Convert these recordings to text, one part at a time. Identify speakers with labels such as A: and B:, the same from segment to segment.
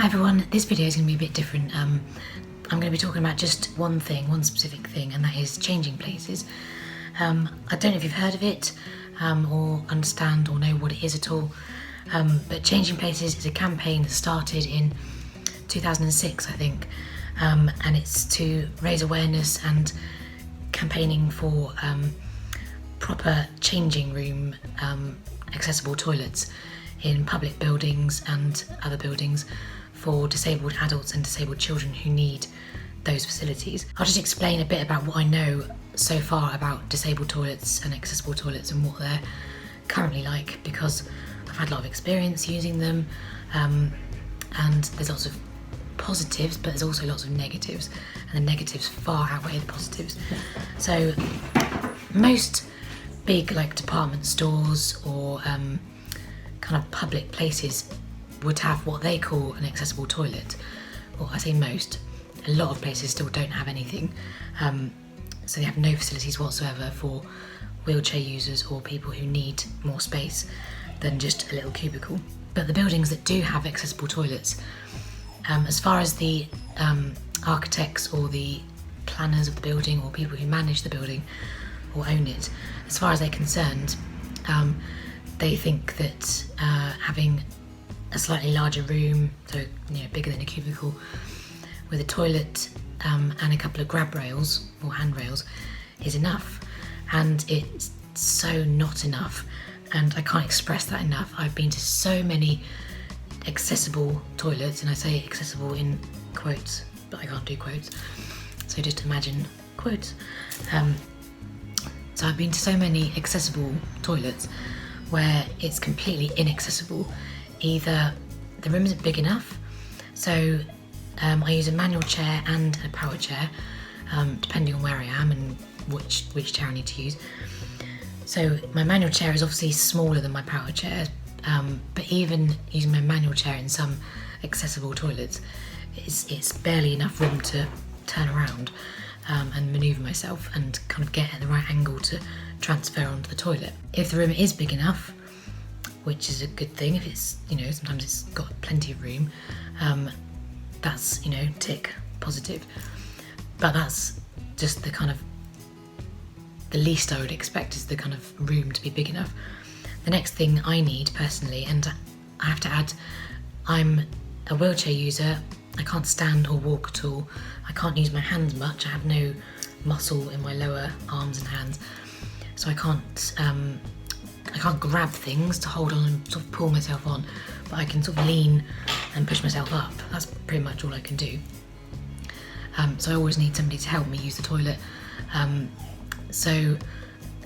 A: Hi everyone, this video is going to be a bit different. I'm going to be talking about just one specific thing, and that is changing places. I don't know if you've heard of it or understand or know what it is at all, but Changing Places is a campaign that started in 2006, I think, and it's to raise awareness and campaigning for proper changing room accessible toilets in public buildings and other buildings for disabled adults and disabled children who need those facilities. I'll just explain a bit about what I know so far about disabled toilets and accessible toilets and what they're currently like, because I've had a lot of experience using them, and there's lots of positives, but there's also lots of negatives, and the negatives far outweigh the positives. So most big like department stores or kind of public places would have what they call an accessible toilet. Well, I say most. A lot of places still don't have anything. So they have no facilities whatsoever for wheelchair users or people who need more space than just a little cubicle. But the buildings that do have accessible toilets, as far as the architects or the planners of the building or people who manage the building or own it, as far as they're concerned, they think that having a slightly larger room, so bigger than a cubicle, with a toilet and a couple of grab rails or handrails is enough. And it's so not enough, and I can't express that enough. I've been to so many accessible toilets, and I say accessible in quotes, but I can't do quotes, so just imagine quotes. So I've been to so many accessible toilets where it's completely inaccessible. Either the room isn't big enough, so I use a manual chair and a power chair, depending on where I am and which chair I need to use. So my manual chair is obviously smaller than my power chair, but even using my manual chair in some accessible toilets, it's barely enough room to turn around and manoeuvre myself and kind of get at the right angle to transfer onto the toilet. If the room is big enough, which is a good thing, if it's, sometimes it's got plenty of room, that's, tick, positive. But that's just the kind of, the least I would expect is the kind of room to be big enough. The next thing I need personally, and I have to add, I'm a wheelchair user, I can't stand or walk at all, I can't use my hands much, I have no muscle in my lower arms and hands, so I can't grab things to hold on and sort of pull myself on, but I can sort of lean and push myself up. That's pretty much all I can do. So I always need somebody to help me use the toilet. So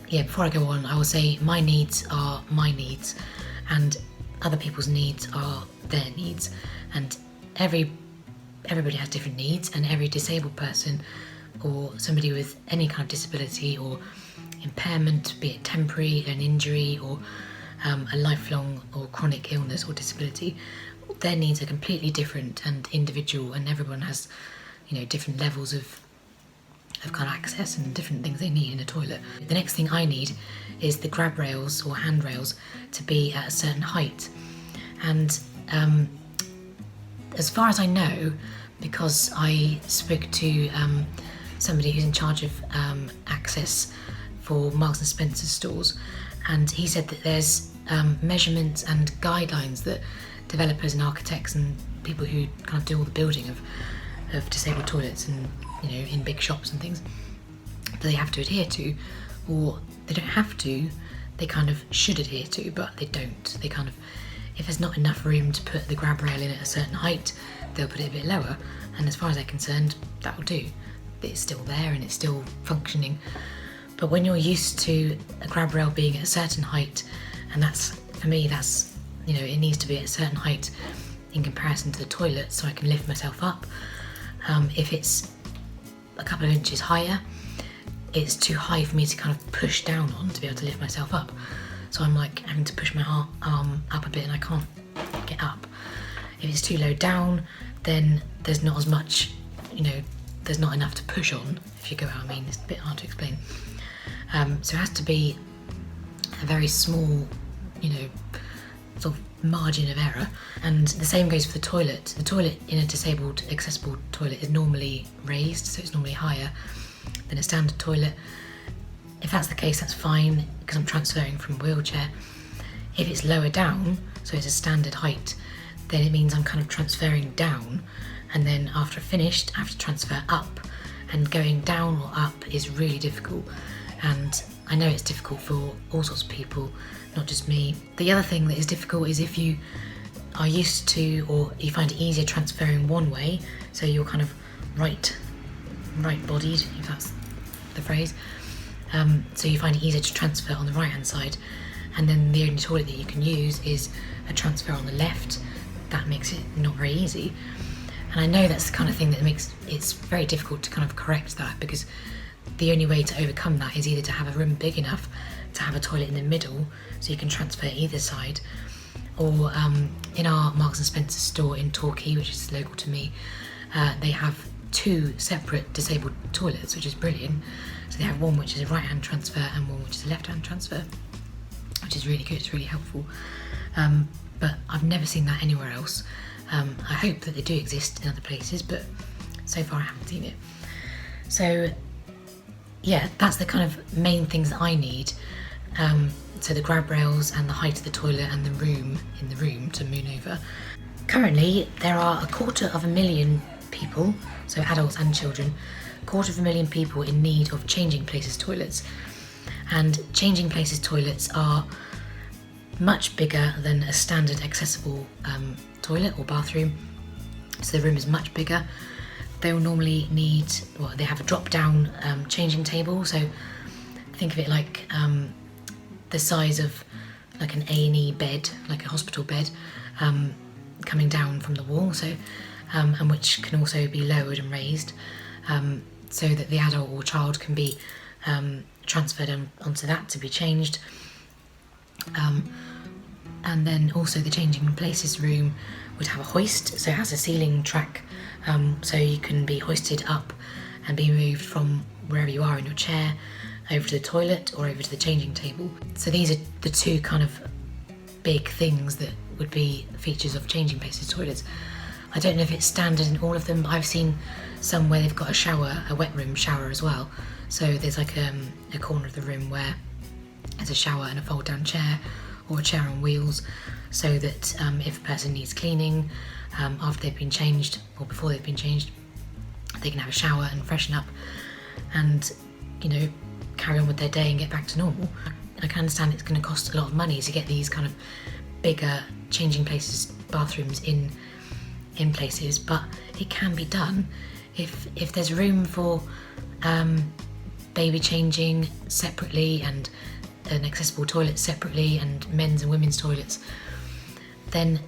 A: yeah, before I go on, I will say my needs are my needs and other people's needs are their needs, and everybody has different needs, and every disabled person or somebody with any kind of disability or impairment, be it temporary, an injury, or a lifelong or chronic illness or disability, their needs are completely different and individual, and everyone has different levels of kind of access and different things they need in a toilet. The next thing I need is the grab rails or handrails to be at a certain height, and as far as I know, because I spoke to somebody who's in charge of access for Marks and Spencer stores, and he said that there's measurements and guidelines that developers and architects and people who kind of do all the building of disabled toilets and in big shops and things, that they have to adhere to, or they don't have to, they kind of should adhere to, but they don't. They kind of, if there's not enough room to put the grab rail in at a certain height, they'll put it a bit lower, and as far as they're concerned, that'll do. It's still there and it's still functioning. But when you're used to a grab rail being at a certain height, and that's, for me, that's, it needs to be at a certain height in comparison to the toilet so I can lift myself up. If it's a couple of inches higher, it's too high for me to kind of push down on to be able to lift myself up. So I'm like having to push my arm up a bit and I can't get up. If it's too low down, then there's not as much, there's not enough to push on, if you get what I mean. It's a bit hard to explain. So it has to be a very small, sort of margin of error. And the same goes for the toilet. The toilet in a disabled accessible toilet is normally raised, so it's normally higher than a standard toilet. If that's the case, that's fine, because I'm transferring from a wheelchair. If it's lower down, so it's a standard height, then it means I'm kind of transferring down, and then after I've finished, I have to transfer up, and going down or up is really difficult. And I know it's difficult for all sorts of people, not just me. The other thing that is difficult is if you are used to, or you find it easier transferring one way, so you're kind of right-bodied, if that's the phrase, so you find it easier to transfer on the right-hand side, and then the only toilet that you can use is a transfer on the left. That makes it not very easy. And I know that's the kind of thing that makes it's very difficult to kind of correct that, because the only way to overcome that is either to have a room big enough to have a toilet in the middle so you can transfer either side, or in our Marks and Spencer store in Torquay, which is local to me, they have 2 separate disabled toilets, which is brilliant. So they have one which is a right-hand transfer and one which is a left-hand transfer, which is really good, it's really helpful. But I've never seen that anywhere else. I hope that they do exist in other places, but so far I haven't seen it. So yeah, that's the kind of main things that I need. So the grab rails and the height of the toilet and the room in the room to moon over. Currently there are 250,000 people, so adults and children, 250,000 people in need of changing places toilets. And changing places toilets are much bigger than a standard accessible toilet or bathroom. So the room is much bigger. They will normally need, well, they have a drop-down changing table. So think of it like the size of like an A&E bed, like a hospital bed, coming down from the wall. So and which can also be lowered and raised, so that the adult or child can be transferred onto that to be changed. And then also the changing places room would have a hoist, so it has a ceiling track, so you can be hoisted up and be moved from wherever you are in your chair over to the toilet or over to the changing table. So these are the 2 kind of big things that would be features of changing places toilets. I don't know if it's standard in all of them, but I've seen some where they've got a shower, a wet room shower as well. So there's like a corner of the room where there's a shower and a fold down chair, or a chair on wheels, so that if a person needs cleaning after they've been changed or before they've been changed, they can have a shower and freshen up and, you know, carry on with their day and get back to normal. I can understand it's going to cost a lot of money to get these kind of bigger changing places bathrooms in places, but it can be done if there's room for baby changing separately and an accessible toilet separately and men's and women's toilets. Then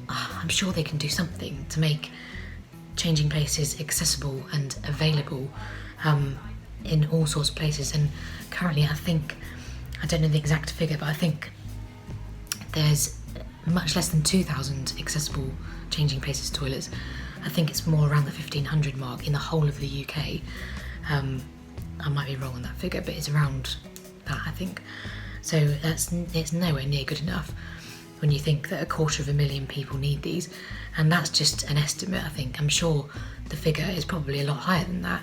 A: I'm sure they can do something to make changing places accessible and available in all sorts of places. And currently I don't know the exact figure, but I think there's much less than 2,000 accessible changing places toilets. I think it's more around the 1,500 mark in the whole of the UK. I might be wrong on that figure, but it's around that, I think. So it's nowhere near good enough when you think that 250,000 people need these, and that's just an estimate. I think I'm sure the figure is probably a lot higher than that,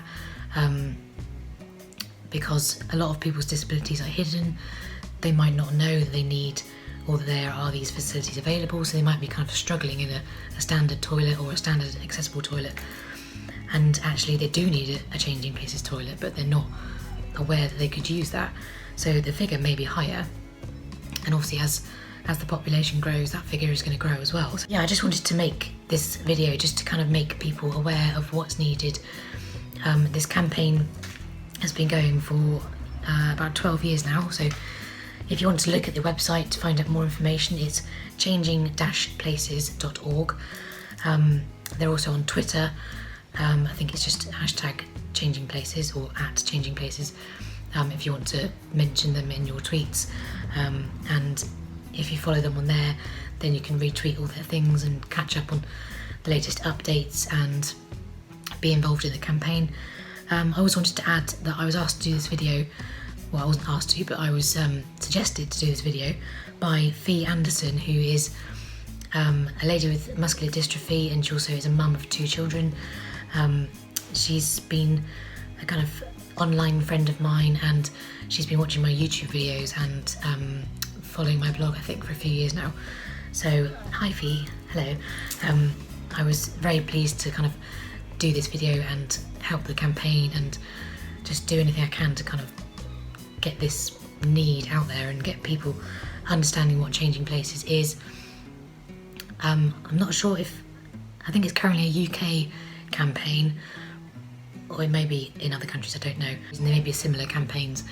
A: because a lot of people's disabilities are hidden. They might not know that they need, or that there are these facilities available, so they might be kind of struggling in a standard toilet or a standard accessible toilet, and actually they do need a changing places toilet, but they're not aware that they could use that. So the figure may be higher, and obviously as the population grows, that figure is going to grow as well. So yeah, I just wanted to make this video just to kind of make people aware of what's needed. This campaign has been going for about 12 years now, so if you want to look at the website to find out more information, it's changing-places.org. They're also on Twitter. I think it's just #changingplaces or @changingplaces, if you want to mention them in your tweets. And if you follow them on there, then you can retweet all their things and catch up on the latest updates and be involved in the campaign. I always wanted to add that I was asked to do this video. Well, I wasn't asked to, but I was suggested to do this video by Fee Anderson, who is a lady with muscular dystrophy, and she also is a mum of 2 children. She's been a kind of online friend of mine, and she's been watching my YouTube videos and following my blog, I think, for a few years now. So hi Fee, hello. I was very pleased to kind of do this video and help the campaign and just do anything I can to kind of get this need out there and get people understanding what Changing Places is. I'm not sure if, I think it's currently a UK campaign, or it may be in other countries, I don't know. There may be similar campaigns.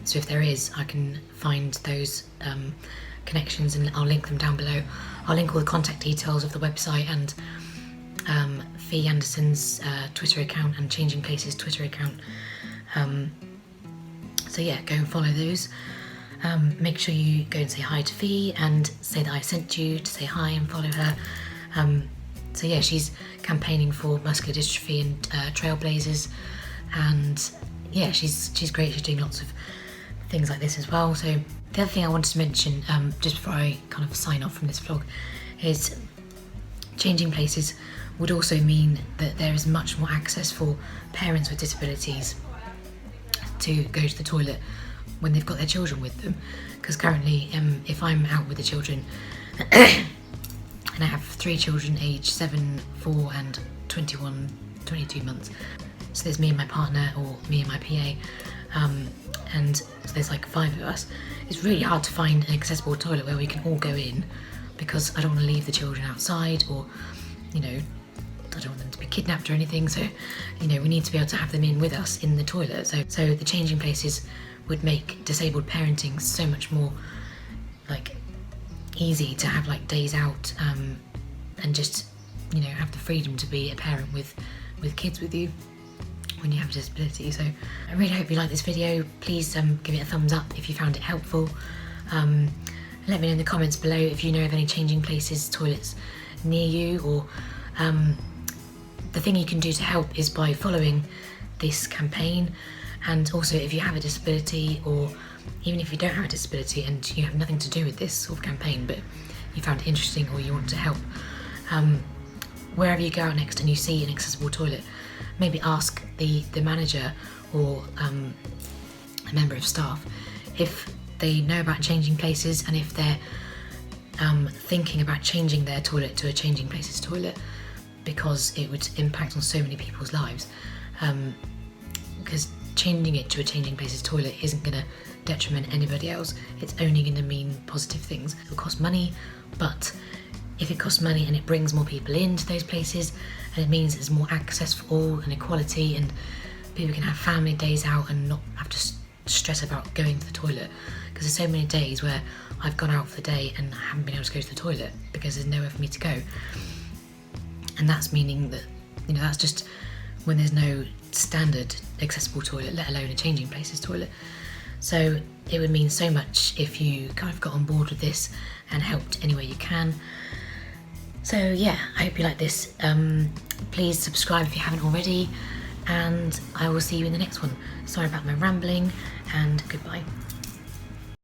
A: So if there is, I can find those connections and I'll link them down below. I'll link all the contact details of the website and Fee Anderson's Twitter account and Changing Places Twitter account. So yeah, go and follow those. Make sure you go and say hi to Fee and say that I sent you to say hi and follow her. So yeah, she's campaigning for muscular dystrophy and trailblazers, and yeah, she's great. She's doing lots of things like this as well. So the other thing I wanted to mention, just before I kind of sign off from this vlog, is Changing Places would also mean that there is much more access for parents with disabilities to go to the toilet when they've got their children with them. Because currently, if I'm out with the children, and I have 3 children aged 7, 4 and 21, 22 months. So there's me and my partner, or me and my PA, and so there's like 5 of us. It's really hard to find an accessible toilet where we can all go in, because I don't want to leave the children outside, or, you know, I don't want them to be kidnapped or anything. So, you know, we need to be able to have them in with us in the toilet. So the Changing Places would make disabled parenting so much more like easy to have, like days out, and just, you know, have the freedom to be a parent with kids with you when you have a disability. So I really hope you like this video. Please give it a thumbs up if you found it helpful. Let me know in the comments below if you know of any Changing Places toilets near you, or the thing you can do to help is by following this campaign. And also, if you have a disability, or even if you don't have a disability and you have nothing to do with this sort of campaign, but you found it interesting or you want to help, wherever you go out next and you see an accessible toilet, maybe ask the manager or a member of staff if they know about Changing Places, and if they're thinking about changing their toilet to a Changing Places toilet, because it would impact on so many people's lives. Because changing it to a Changing Places toilet isn't going to detriment anybody else. It's only going to mean positive things. It'll cost money, but if it costs money and it brings more people into those places, and it means there's more access for all and equality, and people can have family days out and not have to stress about going to the toilet. Because there's so many days where I've gone out for the day and I haven't been able to go to the toilet because there's nowhere for me to go. And that's meaning that, you know, that's just when there's no standard accessible toilet, let alone a Changing Places toilet. So it would mean so much if you kind of got on board with this and helped any way you can. So yeah, I hope you like this. Please subscribe if you haven't already, and I will see you in the next one. Sorry about my rambling, and goodbye.